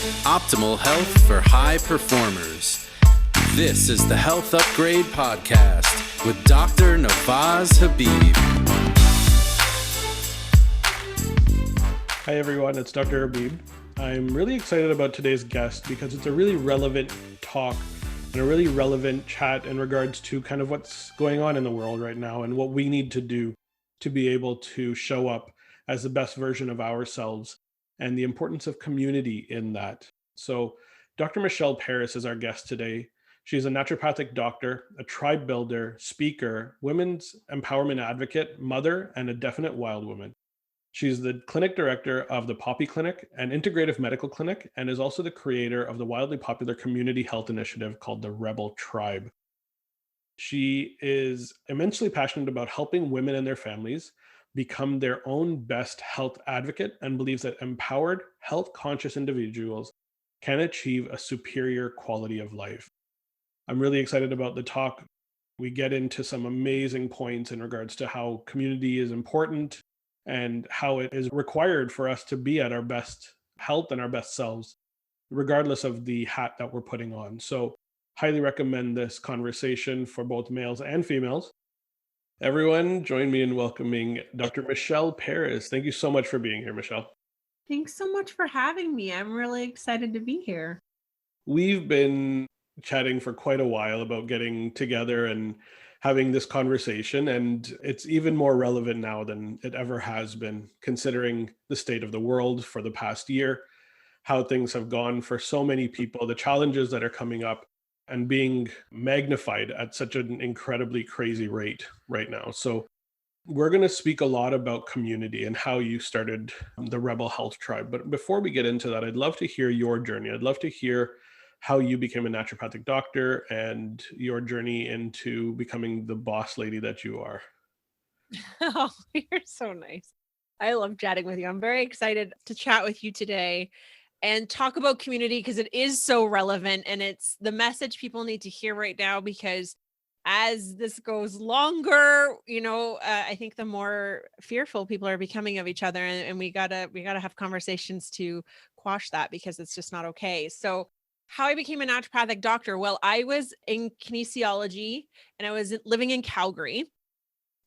Optimal health for high performers. This is the Health Upgrade Podcast with Dr. Navaz Habib. Hi everyone, it's Dr. Habib. I'm really excited about today's guest because it's a really relevant talk and a really relevant chat in regards to kind of what's going on in the world right now and what we need to do to be able to show up as the best version of ourselves and the importance of community in that. So Dr. Michelle Peris is our guest today. She's a naturopathic doctor, a tribe builder, speaker, women's empowerment advocate, mother, and a definite wild woman. She's the clinic director of the Poppy Clinic, an integrative medical clinic, and is also the creator of the wildly popular community health initiative called the Rebel Tribe. She is immensely passionate about helping women and their families become their own best health advocate and believes that empowered, health-conscious individuals can achieve a superior quality of life. I'm really excited about the talk. We get into some amazing points in regards to how community is important and how it is required for us to be at our best health and our best selves, regardless of the hat that we're putting on. So highly recommend this conversation for both males and females. Everyone, join me in welcoming Dr. Michelle Peris. Thank you so much for being here, Michelle. Thanks so much for having me. I'm really excited to be here. We've been chatting for quite a while about getting together and having this conversation, and it's even more relevant now than it ever has been, considering the state of the world for the past year, how things have gone for so many people, the challenges that are coming up and being magnified at such an incredibly crazy rate right now. So we're going to speak a lot about community and how you started the Rebel Health Tribe. But before we get into that, I'd love to hear your journey. I'd love to hear how you became a naturopathic doctor and your journey into becoming the boss lady that you are. Oh, you're so nice. I love chatting with you. I'm very excited to chat with you today and talk about community because it is so relevant and it's the message people need to hear right now, because as this goes longer, I think the more fearful people are becoming of each other, and we gotta have conversations to quash that, because it's just not okay. So how I became a naturopathic doctor. Well, I was in kinesiology and I was living in Calgary.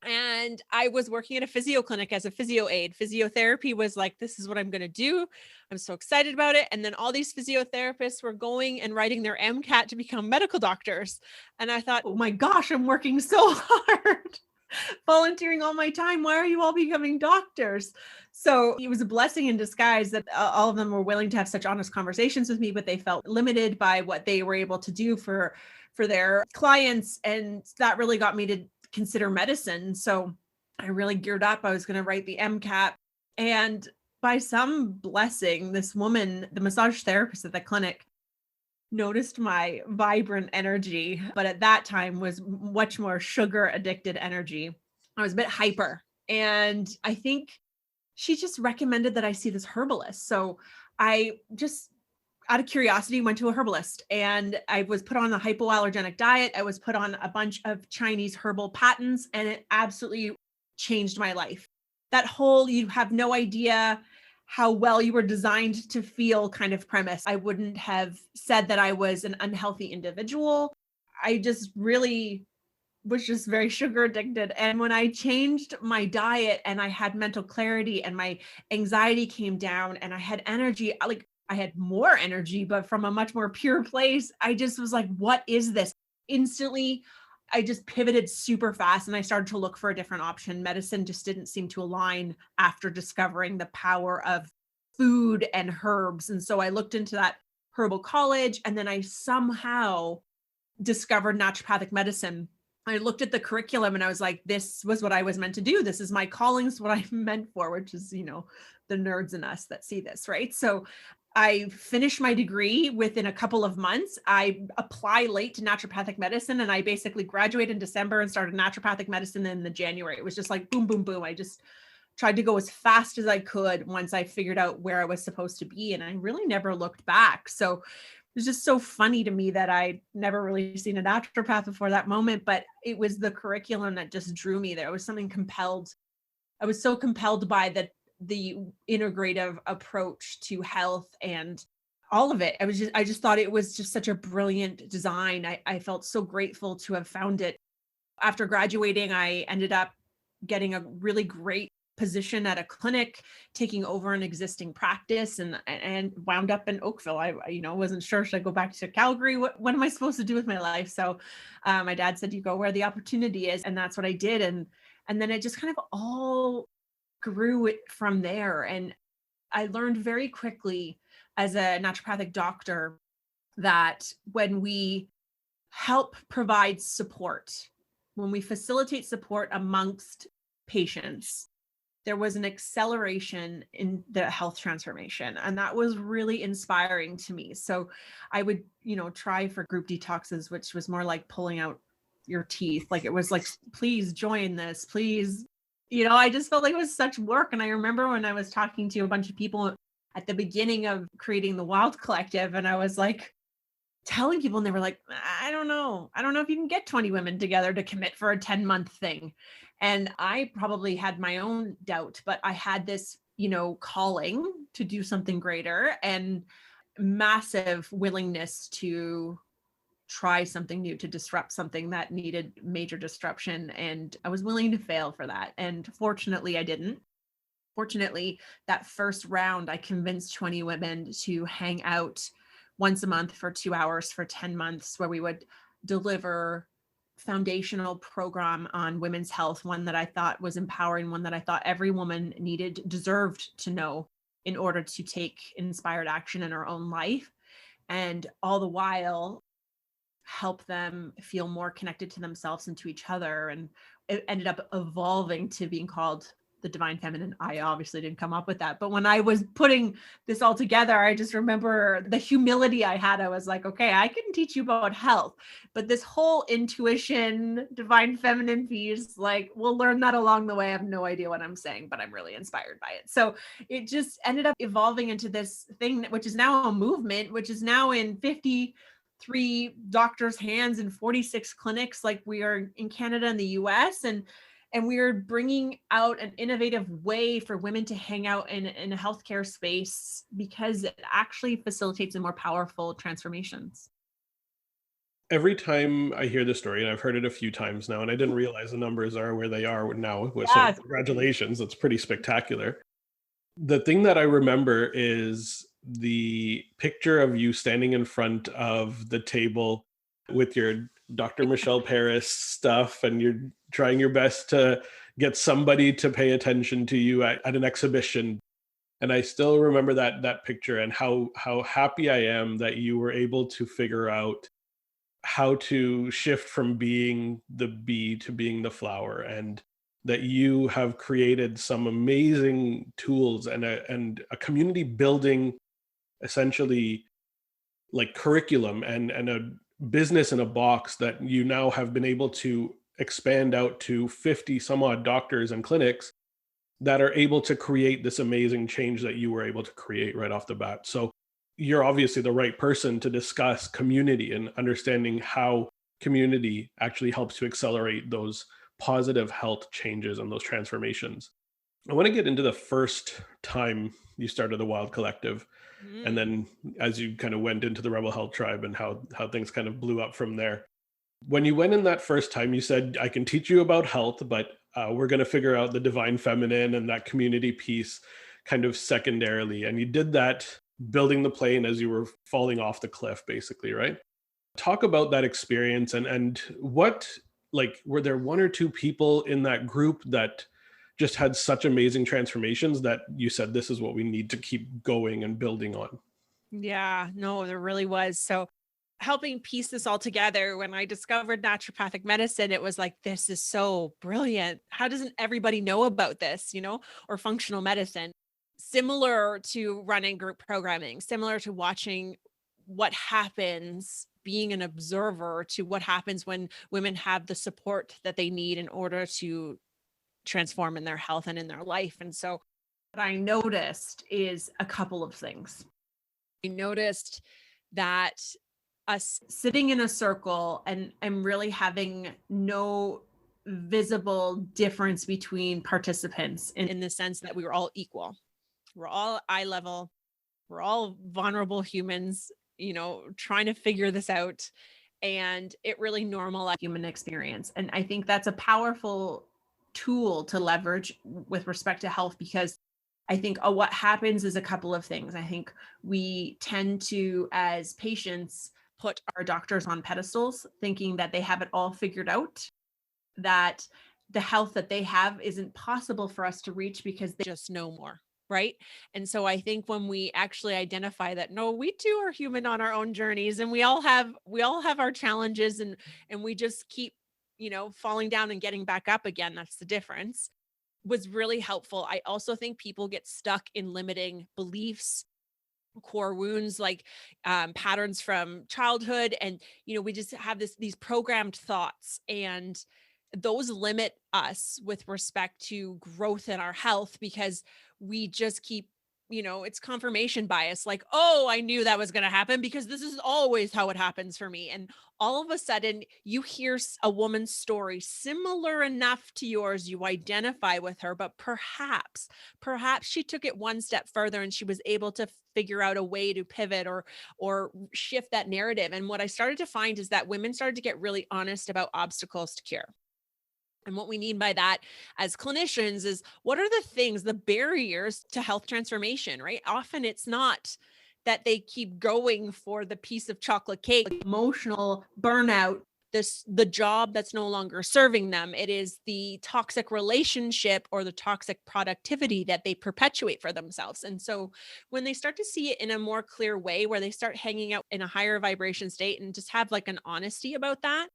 And I was working at a physio clinic as a physio aide. Physiotherapy was like, this is what I'm going to do. I'm so excited about it. And then all these physiotherapists were going and writing their MCAT to become medical doctors. And I thought, oh my gosh, I'm working so hard, volunteering all my time. Why are you all becoming doctors? So it was a blessing in disguise that all of them were willing to have such honest conversations with me, but they felt limited by what they were able to do for their clients. And that really got me to consider medicine. So I really geared up. I was going to write the MCAT. And by some blessing, this woman, the massage therapist at the clinic, noticed my vibrant energy, but at that time was much more sugar addicted energy. I was a bit hyper. And I think she just recommended that I see this herbalist. So I just, out of curiosity, went to a herbalist, and I was put on a hypoallergenic diet. I was put on a bunch of Chinese herbal patents, and it absolutely changed my life. That whole, you have no idea how well you were designed to feel kind of premise. I wouldn't have said that I was an unhealthy individual. I just really was just very sugar addicted. And when I changed my diet and I had mental clarity and my anxiety came down and I had energy, I had more energy, but from a much more pure place. I just was like, what is this? Instantly, I just pivoted super fast and I started to look for a different option. Medicine just didn't seem to align after discovering the power of food and herbs. And so I looked into that herbal college, and then I somehow discovered naturopathic medicine. I looked at the curriculum and I was like, this was what I was meant to do. This is my calling. This is what I'm meant for, which is, the nerds in us that see this, right? So I finished my degree within a couple of months. I apply late to naturopathic medicine, and I basically graduated in December and started naturopathic medicine in the January. It was just like boom, boom, boom. I just tried to go as fast as I could once I figured out where I was supposed to be. And I really never looked back. So it was just so funny to me that I'd never really seen a naturopath before that moment, but it was the curriculum that just drew me there. Was something compelled. I was so compelled by the integrative approach to health and all of it. I just thought it was just such a brilliant design. I felt so grateful to have found it. After graduating, I ended up getting a really great position at a clinic, taking over an existing practice, and wound up in Oakville. Wasn't sure, should I go back to Calgary? What am I supposed to do with my life? So my dad said, you go where the opportunity is. And that's what I did. And then it just kind of all grew it from there. And I learned very quickly as a naturopathic doctor that when we help provide support, when we facilitate support amongst patients, there was an acceleration in the health transformation. And that was really inspiring to me. So I would, try for group detoxes, which was more like pulling out your teeth. Like it was like, please join this, please. I just felt like it was such work. And I remember when I was talking to a bunch of people at the beginning of creating the Wild Collective, and I was like, telling people, and they were like, I don't know if you can get 20 women together to commit for a 10-month thing. And I probably had my own doubt, but I had this, calling to do something greater and massive willingness to try something new, to disrupt something that needed major disruption. And I was willing to fail for that. And fortunately, I didn't. Fortunately, that first round, I convinced 20 women to hang out once a month for 2 hours for 10 months, where we would deliver foundational program on women's health, one that I thought was empowering, one that I thought every woman deserved to know in order to take inspired action in her own life. And all the while help them feel more connected to themselves and to each other. And it ended up evolving to being called the Divine Feminine. I obviously didn't come up with that, but when I was putting this all together, I just remember the humility I had. I was like, okay, I can teach you about health, but this whole intuition, Divine Feminine piece, like we'll learn that along the way. I have no idea what I'm saying, but I'm really inspired by it. So it just ended up evolving into this thing, which is now a movement, which is now in 53 doctors' hands and 46 clinics, like we are in Canada and the US. And we are bringing out an innovative way for women to hang out in a healthcare space, because it actually facilitates a more powerful transformations. Every time I hear the story, and I've heard it a few times now, and I didn't realize the numbers are where they are now. So Yeah, congratulations, that's pretty spectacular. The thing that I remember is the picture of you standing in front of the table with your Dr. Michelle Peris stuff, and you're trying your best to get somebody to pay attention to you at an exhibition. And I still remember that picture, and how happy I am that you were able to figure out how to shift from being the bee to being the flower, and that you have created some amazing tools and a community building, essentially, like curriculum and a business in a box that you now have been able to expand out to 50 some odd doctors and clinics that are able to create this amazing change that you were able to create right off the bat. So you're obviously the right person to discuss community and understanding how community actually helps to accelerate those positive health changes and those transformations. I want to get into the first time you started the Wild Collective, and Mm. then as you kind of went into the Rebel Health Tribe and how things kind of blew up from there. When you went in that first time, you said, I can teach you about health, but we're going to figure out the Divine Feminine and that community piece kind of secondarily. And you did that building the plane as you were falling off the cliff, basically, right? Talk about that experience, and what, like, were there one or two people in that group that just had such amazing transformations that you said, this is what we need to keep going and building on? Yeah, no, there really was. So helping piece this all together, when I discovered naturopathic medicine, it was like, this is so brilliant. How doesn't everybody know about this, or functional medicine? Similar to running group programming, similar to watching what happens, being an observer to what happens when women have the support that they need in order to transform in their health and in their life. And so what I noticed is a couple of things. I noticed that us sitting in a circle and really having no visible difference between participants in the sense that we were all equal. We're all eye level. We're all vulnerable humans, trying to figure this out. And it really normalized human experience. And I think that's a powerful tool to leverage with respect to health, because I think what happens is a couple of things. I think we tend to, as patients, put our doctors on pedestals, thinking that they have it all figured out, that the health that they have isn't possible for us to reach because they just know more. Right. And so I think when we actually identify that, no, we too are human on our own journeys, and we all have our challenges, and we just keep, falling down and getting back up again. That's the difference. Was really helpful. I also think people get stuck in limiting beliefs, core wounds, like patterns from childhood, and we just have these programmed thoughts, and those limit us with respect to growth in our health, because we just keep, it's confirmation bias, like, oh, I knew that was going to happen because this is always how it happens for me. And all of a sudden you hear a woman's story similar enough to yours, you identify with her, but perhaps she took it one step further and she was able to figure out a way to pivot or shift that narrative. And what I started to find is that women started to get really honest about obstacles to cure. And what we mean by that as clinicians is, what are the things, the barriers to health transformation, right? Often it's not that they keep going for the piece of chocolate cake, like emotional burnout, the job that's no longer serving them. It is the toxic relationship or the toxic productivity that they perpetuate for themselves. And so when they start to see it in a more clear way, where they start hanging out in a higher vibration state and just have like an honesty about that,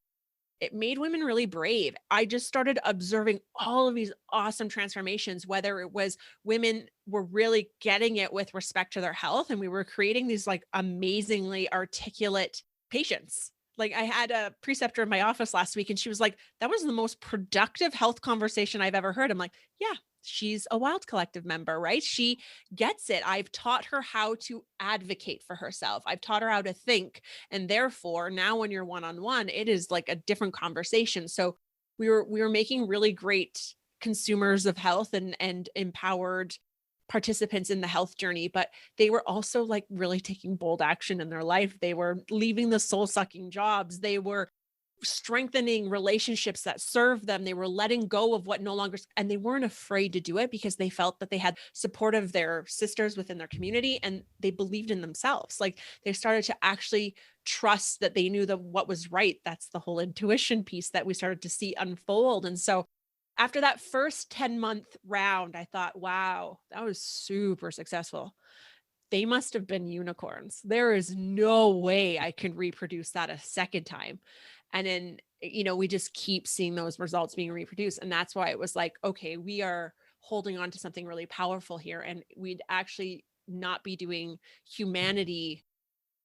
it made women really brave. I just started observing all of these awesome transformations, whether it was women were really getting it with respect to their health, and we were creating these like amazingly articulate patients. Like, I had a preceptor in my office last week, and she was like, that was the most productive health conversation I've ever heard. I'm like, yeah, she's a Wild Collective member, right? She gets it. I've taught her how to advocate for herself. I've taught her how to think. And therefore, now when you're one-on-one, it is like a different conversation. So we were making really great consumers of health and empowered participants in the health journey, but they were also like really taking bold action in their life. They were leaving the soul-sucking jobs. They were strengthening relationships that serve them. They were letting go of what no longer, and they weren't afraid to do it because they felt that they had support of their sisters within their community, and they believed in themselves. Like, they started to actually trust that they knew what was right. That's the whole intuition piece that we started to see unfold. And so after that first 10-month round, I thought, wow, that was super successful. They must have been unicorns. There is no way I can reproduce that a second time. And then, we just keep seeing those results being reproduced. And that's why it was like, okay, we are holding on to something really powerful here. And we'd actually not be doing humanity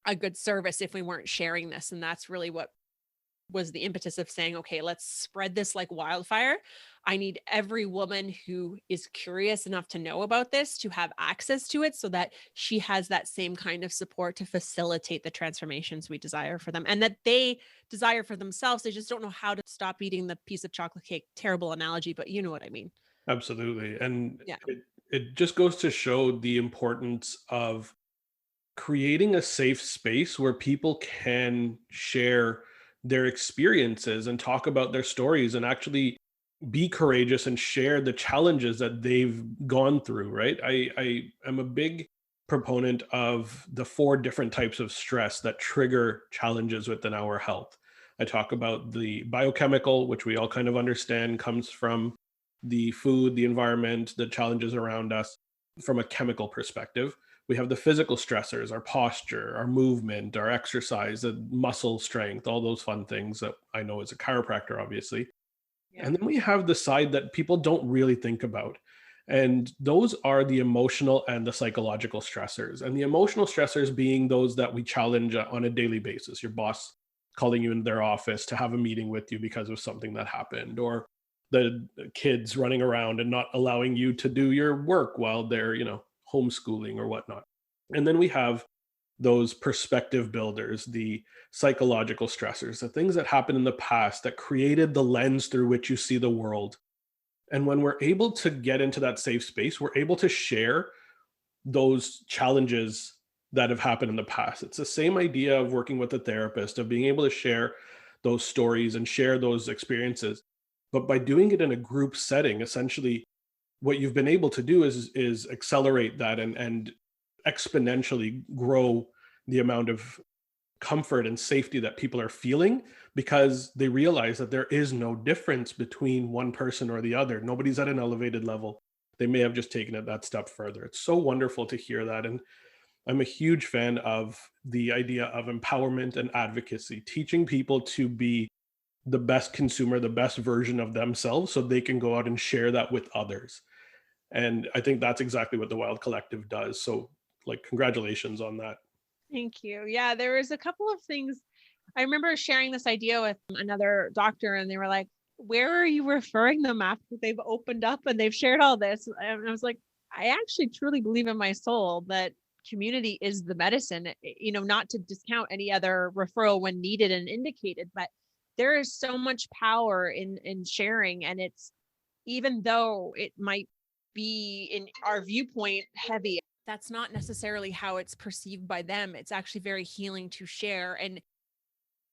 a good service if we weren't sharing this. And that's really what was the impetus of saying, okay, let's spread this like wildfire. I need every woman who is curious enough to know about this to have access to it, so that she has that same kind of support to facilitate the transformations we desire for them, and that they desire for themselves. They just don't know how to stop eating the piece of chocolate cake. Terrible analogy, but you know what I mean. Absolutely. And Yeah. it just goes to show the importance of creating a safe space where people can share their experiences and talk about their stories and actually be courageous and share the challenges that they've gone through, right? I am a big proponent of the four different types of stress that trigger challenges within our health. I talk about the biochemical, which we all kind of understand comes from the food, the environment, the challenges around us from a chemical perspective. We have the physical stressors, our posture, our movement, our exercise, the muscle strength, all those fun things that I know as a chiropractor, obviously. Yeah. And then we have the side that people don't really think about. And those are the emotional and the psychological stressors. And the emotional stressors being those that we challenge on a daily basis. Your boss calling you in their office to have a meeting with you because of something that happened, or the kids running around and not allowing you to do your work while they're, homeschooling or whatnot. And then we have those perspective builders, the psychological stressors, the things that happened in the past that created the lens through which you see the world. And when we're able to get into that safe space, we're able to share those challenges that have happened in the past. It's the same idea of working with a therapist, of being able to share those stories and share those experiences. But by doing it in a group setting, essentially what you've been able to do is accelerate that and exponentially grow the amount of comfort and safety that people are feeling, because they realize that there is no difference between one person or the other. Nobody's at an elevated level. They may have just taken it that step further. It's so wonderful to hear that. And I'm a huge fan of the idea of empowerment and advocacy, teaching people to be the best consumer, the best version of themselves, so they can go out and share that with others. And I think that's exactly what the Wild Collective does. So, like, congratulations on that. Thank you. Yeah, there was a couple of things. I remember sharing this idea with another doctor, and they were like, where are you referring them after they've opened up and they've shared all this? And I was like, I actually truly believe in my soul that community is the medicine, not to discount any other referral when needed and indicated, but there is so much power in sharing. And it's, even though it might be in our viewpoint heavy, that's not necessarily how it's perceived by them. It's actually very healing to share. And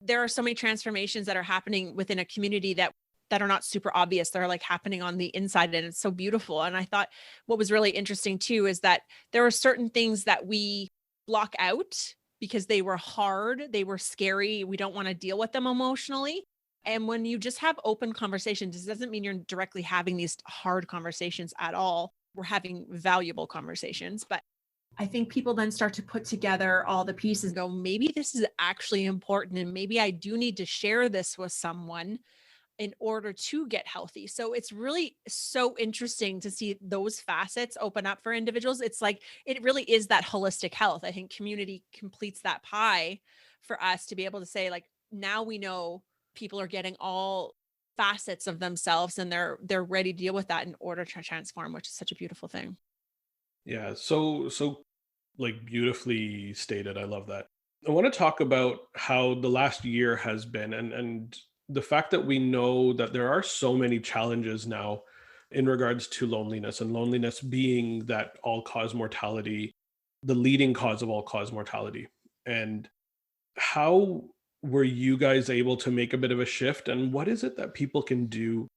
there are so many transformations that are happening within a community that are not super obvious. They're like happening on the inside, and it's so beautiful. And I thought what was really interesting too is that there are certain things that we block out because they were hard, they were scary, we don't want to deal with them emotionally. And when you just have open conversations, this doesn't mean you're directly having these hard conversations at all. We're having valuable conversations, but I think people then start to put together all the pieces and go, maybe this is actually important, and maybe I do need to share this with someone in order to get healthy. So it's really so interesting to see those facets open up for individuals. It's like, it really is that holistic health. I think community completes that pie for us to be able to say, like, now we know people are getting all facets of themselves, and they're ready to deal with that in order to transform, which is such a beautiful thing. Yeah, so like beautifully stated. I love that. I want to talk about how the last year has been, and the fact that we know that there are so many challenges now in regards to loneliness, and loneliness being that all cause mortality, the leading cause of all cause mortality. And how were you guys able to make a bit of a shift, and what is it that people can do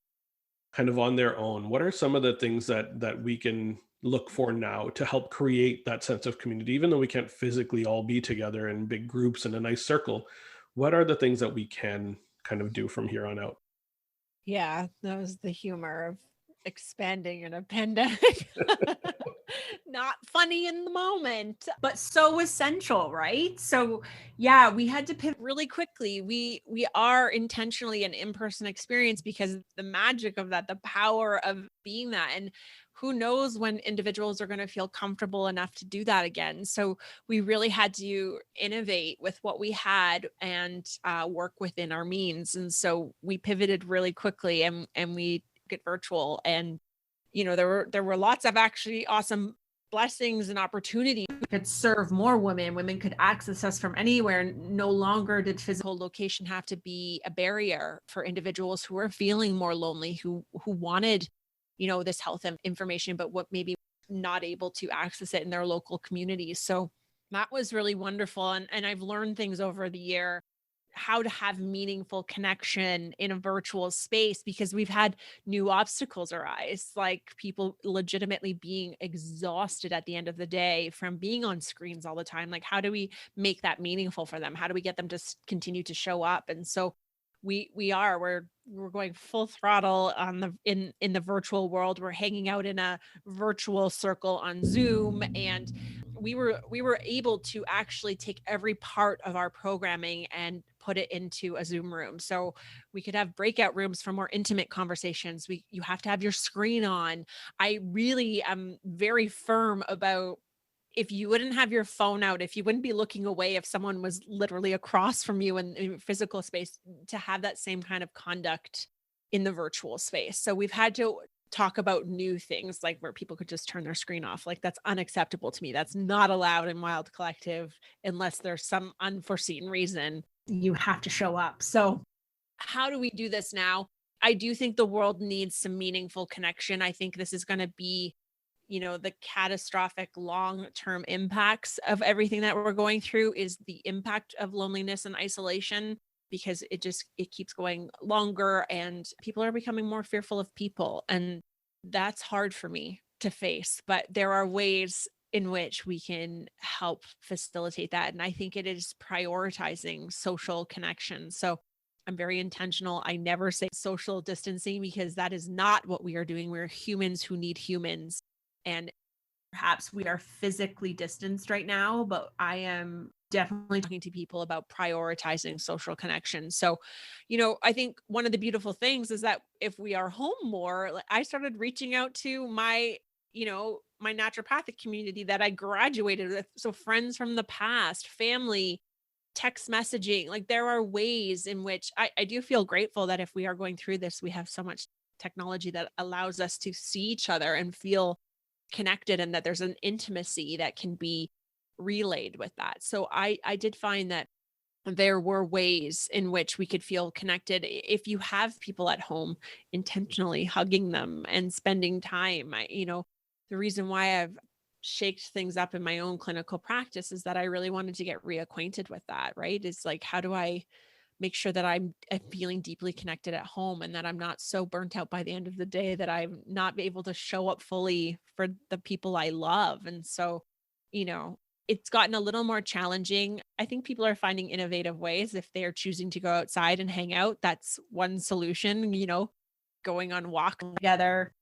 kind of on their own? What are some of the things that we can look for now to help create that sense of community, even though we can't physically all be together in big groups in a nice circle? What are the things that we can kind of do from here on out? Yeah, that was the humor of expanding in a pandemic. Not funny in the moment, but so essential, right? So, yeah, we had to pivot really quickly. We are intentionally an in-person experience because the magic of that, the power of being that, and who knows when individuals are going to feel comfortable enough to do that again. So we really had to innovate with what we had and work within our means. And so we pivoted really quickly, and we get virtual. And there were lots of actually awesome blessings and opportunities. We could serve more women. Women could access us from anywhere. No longer did physical location have to be a barrier for individuals who were feeling more lonely, who wanted, this health information, but what maybe not able to access it in their local communities. So that was really wonderful. And I've learned things over the year, how to have meaningful connection in a virtual space, because we've had new obstacles arise, like people legitimately being exhausted at the end of the day from being on screens all the time. Like, how do we make that meaningful for them? How do we get them to continue to show up? And so we're going full throttle on in the virtual world. We're hanging out in a virtual circle on Zoom, and we were able to actually take every part of our programming and put it into a Zoom room. So we could have breakout rooms for more intimate conversations. You have to have your screen on. I really am very firm about, if you wouldn't have your phone out, if you wouldn't be looking away, if someone was literally across from you in physical space, to have that same kind of conduct in the virtual space. So we've had to talk about new things, like where people could just turn their screen off. Like, that's unacceptable to me. That's not allowed in Wild Collective unless there's some unforeseen reason. You have to show up. So how do we do this now? I do think the world needs some meaningful connection. I think this is going to be the catastrophic long-term impacts of everything that we're going through is the impact of loneliness and isolation, because it keeps going longer and people are becoming more fearful of people. And that's hard for me to face, but there are ways in which we can help facilitate that. And I think it is prioritizing social connection. So I'm very intentional. I never say social distancing because that is not what we are doing. We're humans who need humans. And perhaps we are physically distanced right now, but I am definitely talking to people about prioritizing social connection. So, I think one of the beautiful things is that if we are home more, like, I started reaching out to my naturopathic community that I graduated with. So friends from the past, family, text messaging, like there are ways in which I do feel grateful that if we are going through this, we have so much technology that allows us to see each other and feel connected, and that there's an intimacy that can be relayed with that. So I did find that there were ways in which we could feel connected. If you have people at home, intentionally hugging them and spending time. The reason why I've shaked things up in my own clinical practice is that I really wanted to get reacquainted with that, right? It's like, how do I make sure that I'm feeling deeply connected at home and that I'm not so burnt out by the end of the day that I'm not able to show up fully for the people I love. And so, you know, it's gotten a little more challenging. I think people are finding innovative ways if they're choosing to go outside and hang out. That's one solution, going on walk together,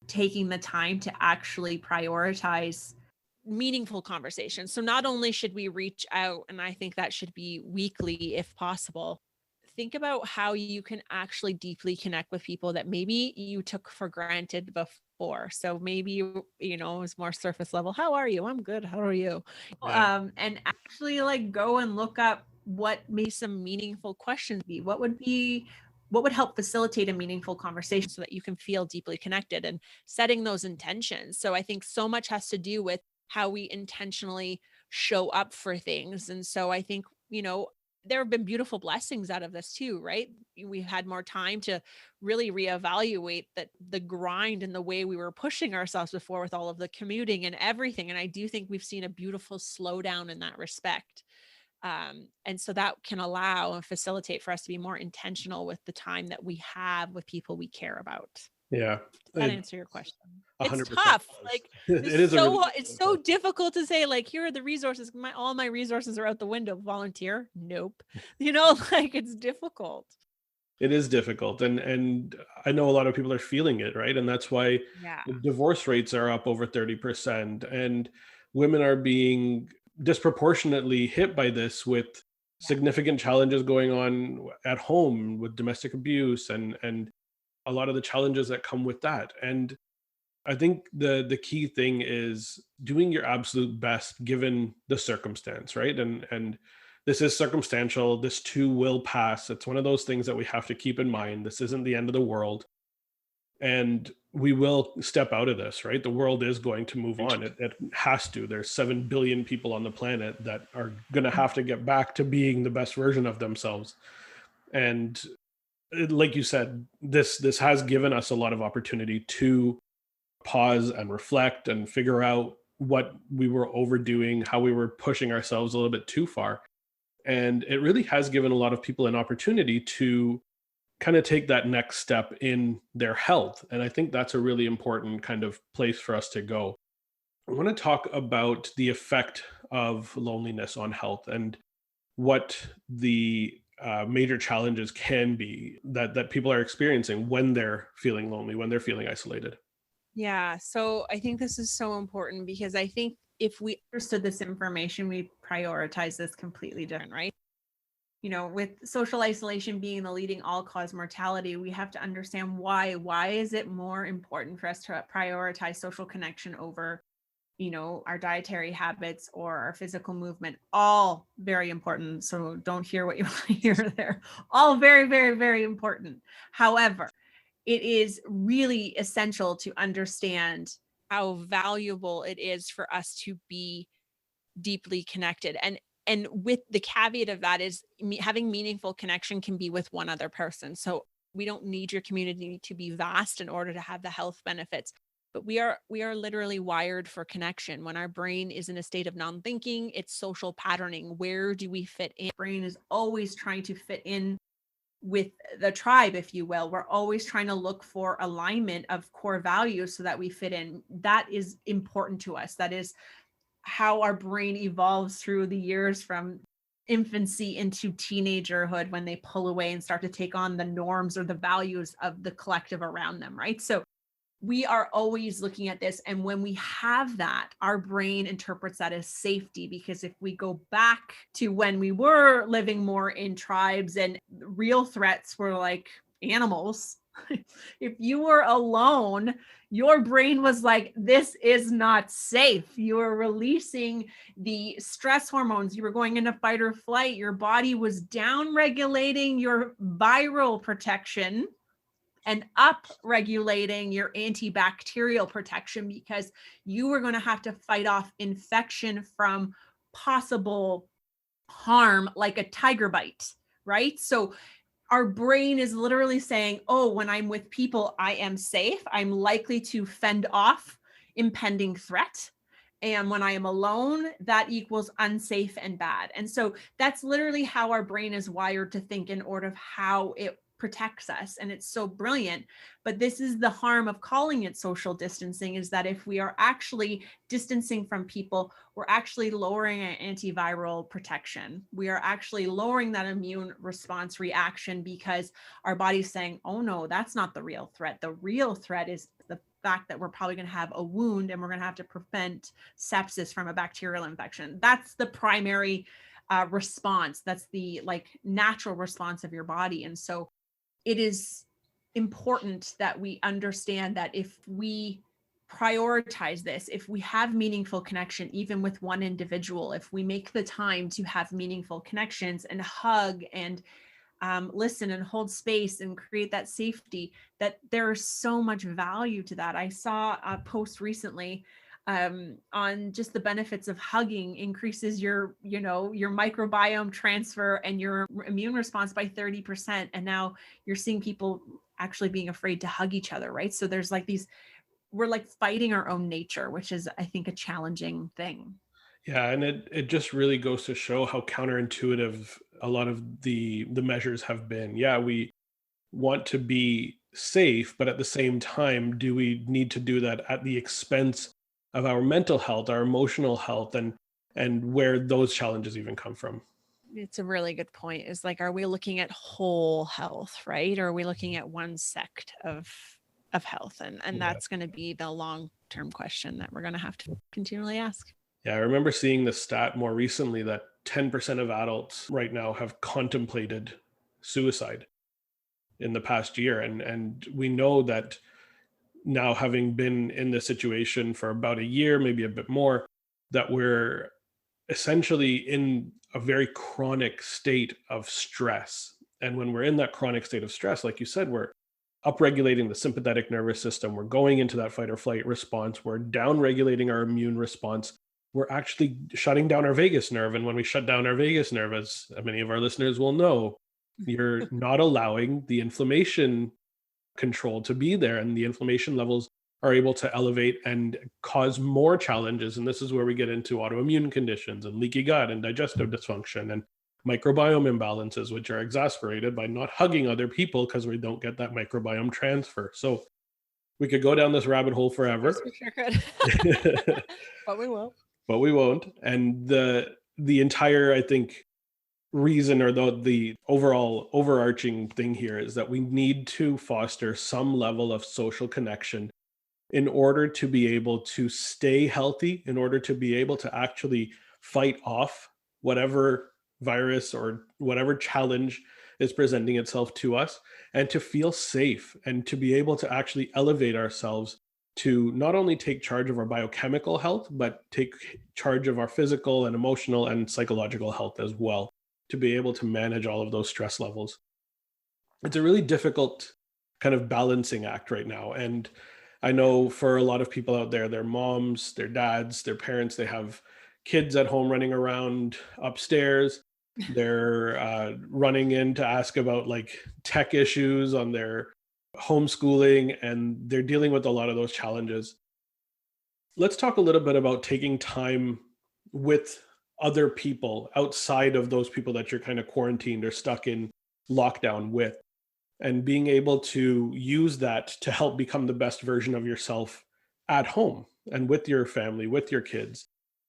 taking the time to actually prioritize meaningful conversations. So not only should we reach out, and I think that should be weekly if possible, think about how you can actually deeply connect with people that maybe you took for granted before. So maybe it was more surface level. How are you? I'm good. How are you? Yeah. And actually like go and look up what may some meaningful questions be. What would help facilitate a meaningful conversation so that you can feel deeply connected, and setting those intentions. So I think so much has to do with how we intentionally show up for things. And so I think, there have been beautiful blessings out of this too, right? We've had more time to really reevaluate that the grind and the way we were pushing ourselves before with all of the commuting and everything. And I do think we've seen a beautiful slowdown in that respect. And so that can allow and facilitate for us to be more intentional with the time that we have with people we care about. Yeah. Does that It answer your question? It's 100% tough. does. Like It is a really it's so difficult to say, like, here are the resources. All my resources are out the window. Volunteer? Nope. Like it's difficult. it is difficult, and I know a lot of people are feeling it, right? And that's why Yeah. the divorce rates are up over 30%, and women are being disproportionately hit by this with Yeah. significant challenges going on at home with domestic abuse and a lot of the challenges that come with that. And I think the key thing is doing your absolute best given the circumstance, right? And this is circumstantial. This too will pass. It's one of those things that we have to keep in mind. This isn't the end of the world, and we will step out of this, right? The world is going to move on. It has to. There's 7 billion people on the planet that are going to have to get back to being the best version of themselves. And like you said, this has given us a lot of opportunity to pause and reflect and figure out what we were overdoing, how we were pushing ourselves a little bit too far. And it really has given a lot of people an opportunity to kind of take that next step in their health. And I think that's a really important kind of place for us to go. I want to talk about the effect of loneliness on health and what the major challenges can be that people are experiencing when they're feeling lonely, when they're feeling isolated. Yeah. So I think this is so important because I think if we understood this information, we prioritize this completely different, right? With social isolation being the leading all-cause mortality, we have to understand why. Why is it more important for us to prioritize social connection over, our dietary habits or our physical movement? All very important. So don't hear what you want to hear there. All very, very, very important. However, it is really essential to understand how valuable it is for us to be deeply connected. And with the caveat of that is having meaningful connection can be with one other person. So we don't need your community to be vast in order to have the health benefits. but we are literally wired for connection. When our brain is in a state of non-thinking, it's social patterning. Where do we fit in? Brain is always trying to fit in with the tribe, if you will. We're always trying to look for alignment of core values so that we fit in. That is important to us. That is how our brain evolves through the years from infancy into teenagerhood, when they pull away and start to take on the norms or the values of the collective around them, right? So we are always looking at this. And when we have that, our brain interprets that as safety, because if we go back to when we were living more in tribes and real threats were like animals, if you were alone, your brain was like, this is not safe. You were releasing the stress hormones. You were going into fight or flight. Your body was down regulating your viral protection and up regulating your antibacterial protection, because you were going to have to fight off infection from possible harm, like a tiger bite, right? So our brain is literally saying, oh, when I'm with people, I am safe. I'm likely to fend off impending threat. And when I am alone, that equals unsafe and bad. And so that's literally how our brain is wired to think, in order of how it protects us. And it's so brilliant. But this is the harm of calling it social distancing, is that if we are actually distancing from people, we're actually lowering our antiviral protection. We are actually lowering that immune response reaction, because our body's saying, oh no, that's not the real threat. The real threat is the fact that we're probably going to have a wound, and we're going to have to prevent sepsis from a bacterial infection. That's the primary response. That's the natural response of your body. And so it is important that we understand that if we prioritize this, if we have meaningful connection, even with one individual, if we make the time to have meaningful connections and hug and listen and hold space and create that safety, that there is so much value to that. I saw a post recently on just the benefits of hugging increases your microbiome transfer and your immune response by 30%. And now you're seeing people actually being afraid to hug each other, right? So there's we're fighting our own nature, which is, I think, a challenging thing. Yeah, and it just really goes to show how counterintuitive a lot of the measures have been. Yeah, we want to be safe, but at the same time, do we need to do that at the expense of our mental health, our emotional health, and where those challenges even come from? It's a really good point. Is are we looking at whole health, right? Or are we looking at one sect of health? And Yeah. that's going to be the long-term question that we're going to have to continually ask. Yeah, I remember seeing the stat more recently that 10% of adults right now have contemplated suicide in the past year. And we know that now, having been in this situation for about a year, maybe a bit more, that we're essentially in a very chronic state of stress. And when we're in that chronic state of stress, like you said, we're upregulating the sympathetic nervous system. We're going into that fight or flight response. We're down-regulating our immune response. We're actually shutting down our vagus nerve. And when we shut down our vagus nerve, as many of our listeners will know, you're not allowing the inflammation control to be there, and the inflammation levels are able to elevate and cause more challenges. And this is where we get into autoimmune conditions and leaky gut and digestive dysfunction and microbiome imbalances, which are exacerbated by not hugging other people because we don't get that microbiome transfer. So we could go down this rabbit hole forever. Yes, we sure could. But we will. But we won't. And the entire, I think, reason, or the overall overarching thing here, is that we need to foster some level of social connection in order to be able to stay healthy, in order to be able to actually fight off whatever virus or whatever challenge is presenting itself to us, and to feel safe, and to be able to actually elevate ourselves to not only take charge of our biochemical health, but take charge of our physical and emotional and psychological health as well, to be able to manage all of those stress levels. It's a really difficult kind of balancing act right now. And I know for a lot of people out there, their moms, their dads, their parents, they have kids at home running around upstairs. They're running in to ask about tech issues on their homeschooling, and they're dealing with a lot of those challenges. Let's talk a little bit about taking time with other people outside of those people that you're kind of quarantined or stuck in lockdown with, and being able to use that to help become the best version of yourself at home and with your family, with your kids.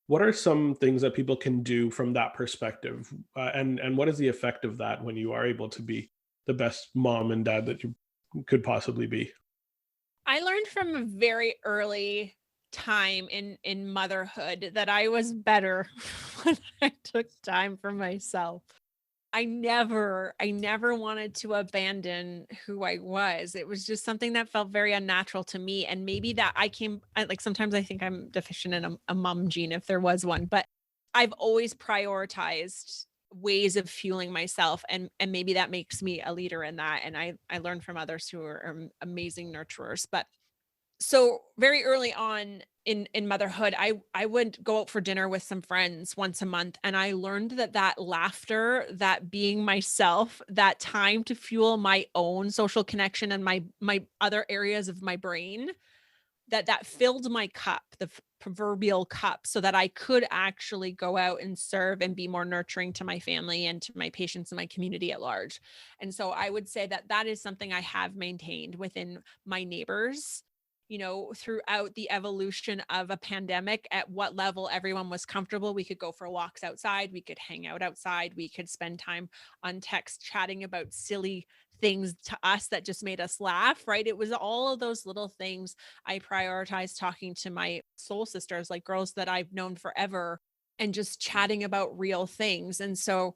What are some things that people can do from that perspective? And what is the effect of that when you are able to be the best mom and dad that you could possibly be? I learned from a very early time in motherhood that I was better when I took time for myself. I never wanted to abandon who I was. It was just something that felt very unnatural to me. And maybe that like sometimes I think I'm deficient in a mom gene if there was one, but I've always prioritized ways of fueling myself, and maybe that makes me a leader in that. And I learned from others who are amazing nurturers. But so very early on in motherhood, I would go out for dinner with some friends once a month, and I learned that laughter, that being myself, that time to fuel my own social connection and my other areas of my brain, that filled my cup, the proverbial cup, so that I could actually go out and serve and be more nurturing to my family and to my patients and my community at large. And so I would say that is something I have maintained within my neighbors, throughout the evolution of a pandemic. At what level everyone was comfortable, we could go for walks outside, we could hang out outside, we could spend time on text chatting about silly things to us that just made us laugh, right? It was all of those little things. I prioritized talking to my soul sisters, like girls that I've known forever, and just chatting about real things. And so,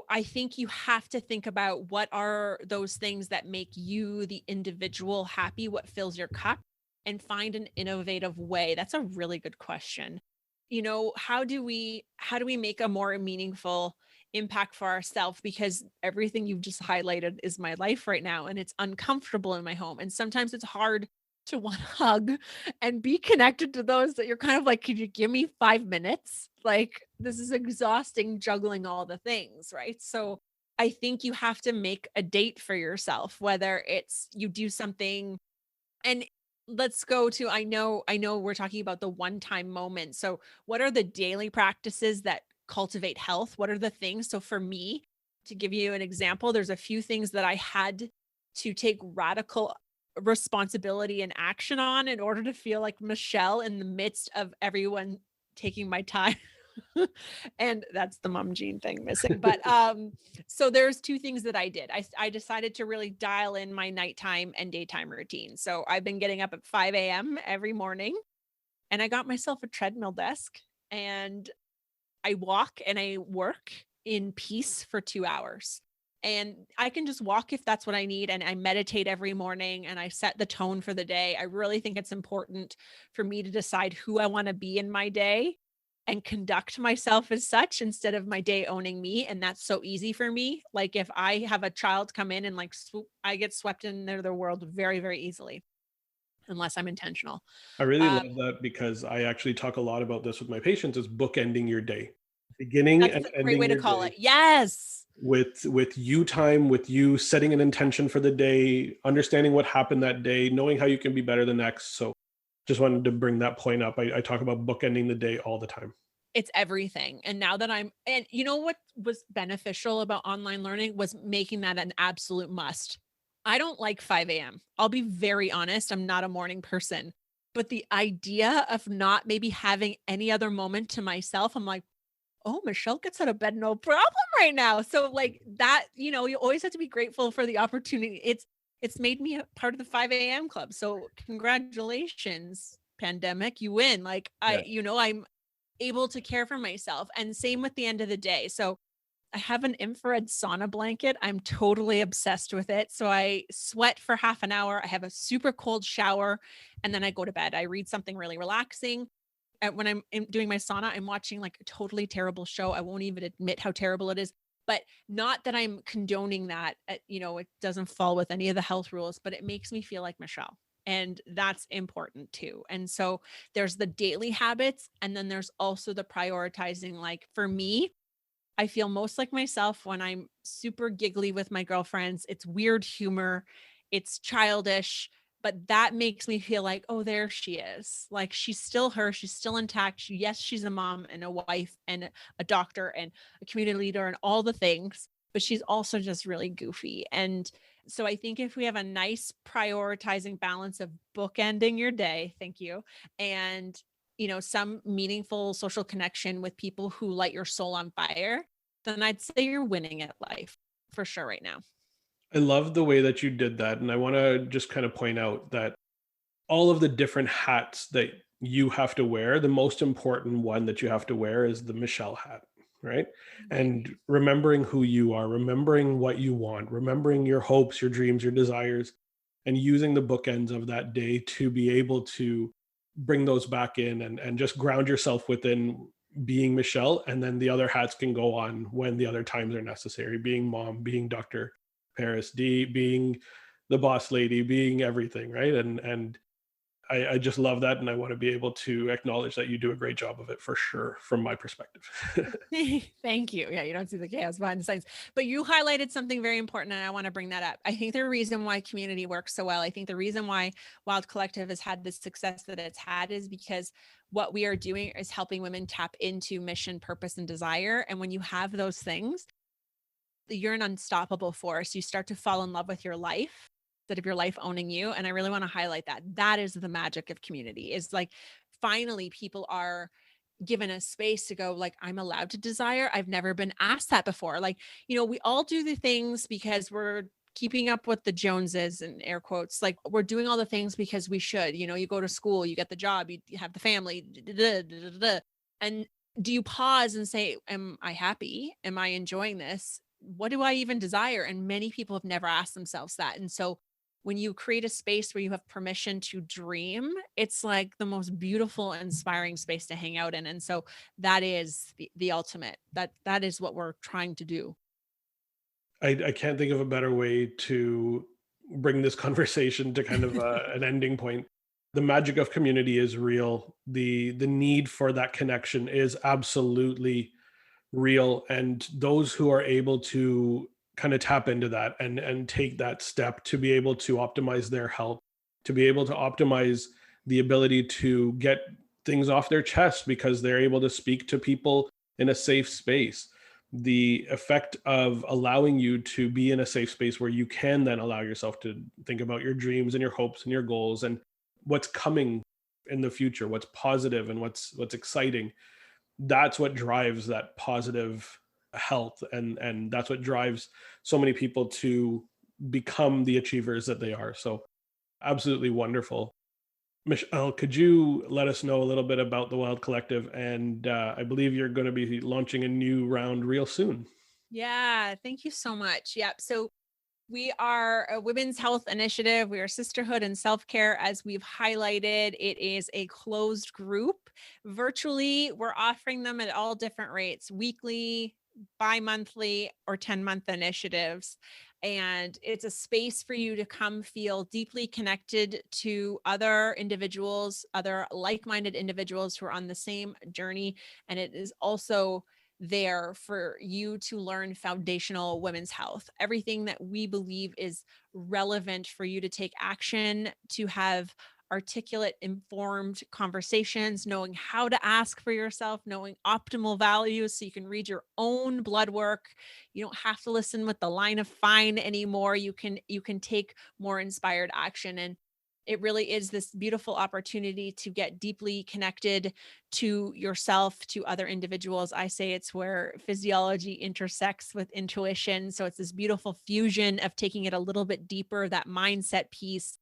I think you have to think about what are those things that make you, the individual, happy, what fills your cup, and find an innovative way. That's a really good question. How do we make a more meaningful impact for ourselves, because everything you've just highlighted is my life right now, and it's uncomfortable in my home, and sometimes it's hard to want to hug and be connected to those that you're kind of like, could you give me 5 minutes? Like, this is exhausting, juggling all the things, right? So I think you have to make a date for yourself, whether it's you do something. And let's go to, I know we're talking about the one-time moment. So what are the daily practices that cultivate health? What are the things? So for me, to give you an example, there's a few things that I had to take radical responsibility and action on in order to feel like Michelle in the midst of everyone taking my time. And that's the mom gene thing missing. But so there's two things that I did. I decided to really dial in my nighttime and daytime routine. So I've been getting up at 5 a.m. every morning, and I got myself a treadmill desk, and I walk and I work in peace for 2 hours. And I can just walk if that's what I need. And I meditate every morning and I set the tone for the day. I really think it's important for me to decide who I want to be in my day and conduct myself as such instead of my day owning me. And that's so easy for me. Like if I have a child come in and like swoop, I get swept into their world very, very easily unless I'm intentional. I really Um, love that because I actually talk a lot about this with my patients is bookending your day, beginning that's and a great ending way to your call day it. Yes. with you time, with you setting an intention for the day, understanding what happened that day, knowing how you can be better the next. So just wanted to bring that point up. I talk about bookending the day all the time. It's everything. And now that and you know what was beneficial about online learning was making that an absolute must. I don't like 5 a.m. I'll be very honest. I'm not a morning person. But the idea of not maybe having any other moment to myself, I'm like, oh, Michelle gets out of bed, no problem right now. So like that, you always have to be grateful for the opportunity. It's made me a part of the 5 a.m. club. So congratulations, pandemic, you win. Like Yeah. I'm able to care for myself. And same with the end of the day. So I have an infrared sauna blanket. I'm totally obsessed with it. So I sweat for half an hour. I have a super cold shower and then I go to bed. I read something really relaxing. And when doing my sauna, I'm watching like a totally terrible show. I won't even admit how terrible it is. But not that I'm condoning that. It doesn't fall with any of the health rules, but it makes me feel like Michelle. And that's important too. And so there's the daily habits, and then there's also the prioritizing. Like for me, I feel most like myself when I'm super giggly with my girlfriends. It's weird humor, it's childish, But that makes me feel like, oh, there she is. Like she's still her, she's still intact. Yes, she's a mom and a wife and a doctor and a community leader and all the things, but she's also just really goofy. And so I think if we have a nice prioritizing balance of bookending your day, thank you, and some meaningful social connection with people who light your soul on fire, then I'd say you're winning at life for sure right now. I love the way that you did that. And I want to just kind of point out that all of the different hats that you have to wear, the most important one that you have to wear is the Michelle hat, right? Right. And remembering who you are, remembering what you want, remembering your hopes, your dreams, your desires, and using the bookends of that day to be able to bring those back in and just ground yourself within being Michelle. And then the other hats can go on when the other times are necessary, being mom, being Dr. Peris, being the boss lady, being everything, right? And I just love that, and I want to be able to acknowledge that you do a great job of it for sure, from my perspective. Thank you. Yeah, you don't see the chaos behind the scenes, but you highlighted something very important, and I want to bring that up. I think the reason why community works so well, I think the reason why Wild Collective has had the success that it's had is because what we are doing is helping women tap into mission, purpose, and desire. And when you have those things, you're an unstoppable force. You start to fall in love with your life instead of your life owning you. And I really want to highlight that. That is the magic of community, is like finally people are given a space to go, like, I'm allowed to desire. I've never been asked that before. Like, we all do the things because we're keeping up with the Joneses, and air quotes, like we're doing all the things because we should. You go to school, you get the job, you have the family, and do you pause and say, am I happy? Am I enjoying this? What do I even desire? And many people have never asked themselves that. And so when you create a space where you have permission to dream, it's like the most beautiful, inspiring space to hang out in. And so that is the ultimate. That is what we're trying to do. I can't think of a better way to bring this conversation to kind of an ending point. The magic of community is real. The need for that connection is absolutely real, and those who are able to kind of tap into that and take that step to be able to optimize their health, to be able to optimize the ability to get things off their chest because they're able to speak to people in a safe space, the effect of allowing you to be in a safe space where you can then allow yourself to think about your dreams and your hopes and your goals and what's coming in the future, what's positive and what's exciting. That's what drives that positive health, and that's what drives so many people to become the achievers that they are. So absolutely wonderful. Michelle, could you let us know a little bit about the Wild Collective? And I believe you're going to be launching a new round real soon. Yeah, thank you so much. Yep. So we are a women's health initiative. We are sisterhood and self-care. As we've highlighted, it is a closed group. Virtually, we're offering them at all different rates, weekly, bi-monthly, or 10-month initiatives. And it's a space for you to come feel deeply connected to other individuals, other like-minded individuals who are on the same journey. And it is also there for you to learn foundational women's health, everything that we believe is relevant for you to take action, to have articulate, informed conversations, knowing how to ask for yourself, knowing optimal values so you can read your own blood work. You don't have to listen with the line of fine anymore. You can take more inspired action. And it really is this beautiful opportunity to get deeply connected to yourself, to other individuals. I say it's where physiology intersects with intuition. So it's this beautiful fusion of taking it a little bit deeper, that mindset piece.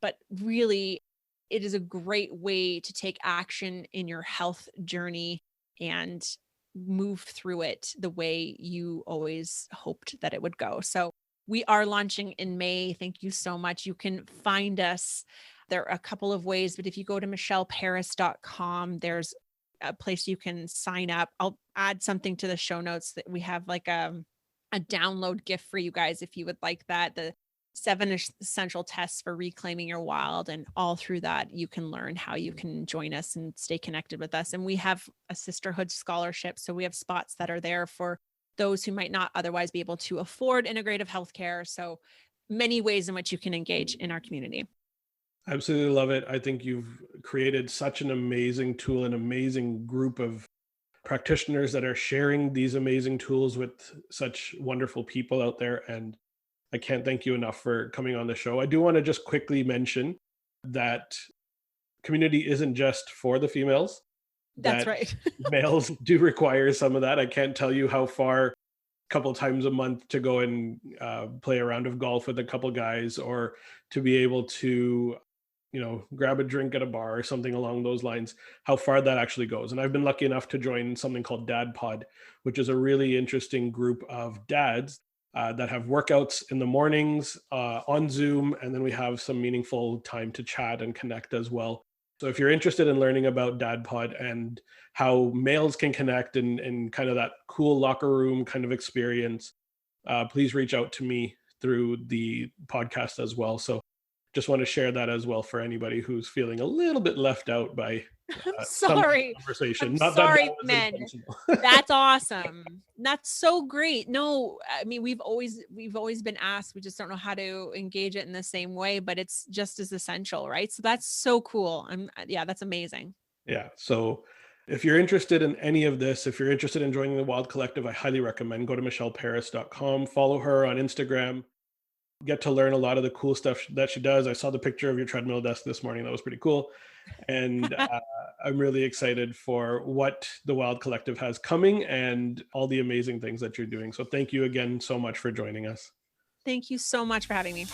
But really, it is a great way to take action in your health journey and move through it the way you always hoped that it would go. So we are launching in May. Thank you so much. You can find us. There are a couple of ways, but if you go to michelleparis.com, there's a place you can sign up. I'll add something to the show notes that we have, like a download gift for you guys if you would like that. The 7 essential tests for reclaiming your wild. And all through that, you can learn how you can join us and stay connected with us. And we have a sisterhood scholarship. So we have spots that are there for those who might not otherwise be able to afford integrative healthcare. So many ways in which you can engage in our community. Absolutely love it. I think you've created such an amazing tool, an amazing group of practitioners that are sharing these amazing tools with such wonderful people out there. And I can't thank you enough for coming on the show. I do want to just quickly mention that community isn't just for the females, That's that right. males do require some of that. I can't tell you how far, a couple times a month, to go and play a round of golf with a couple guys, or to be able to grab a drink at a bar or something along those lines, how far that actually goes. And I've been lucky enough to join something called Dad Pod, which is a really interesting group of dads that have workouts in the mornings on Zoom. And then we have some meaningful time to chat and connect as well. So if you're interested in learning about Dad Pod and how males can connect in kind of that cool locker room kind of experience, please reach out to me through the podcast as well. So just want to share that as well for anybody who's feeling a little bit left out by I'm some sorry. conversation. I'm Not sorry, that was men. intentional. That's awesome. That's so great. No, I mean, we've always been asked, we just don't know how to engage it in the same way, but it's just as essential, right? So that's so cool. Yeah, that's amazing. Yeah. So if you're interested in any of this, if you're interested in joining the Wild Collective, I highly recommend go to michelleperis.com, follow her on Instagram, get to learn a lot of the cool stuff that she does. I saw the picture of your treadmill desk this morning. That was pretty cool. And I'm really excited for what the Wild Collective has coming and all the amazing things that you're doing. So thank you again so much for joining us. Thank you so much for having me.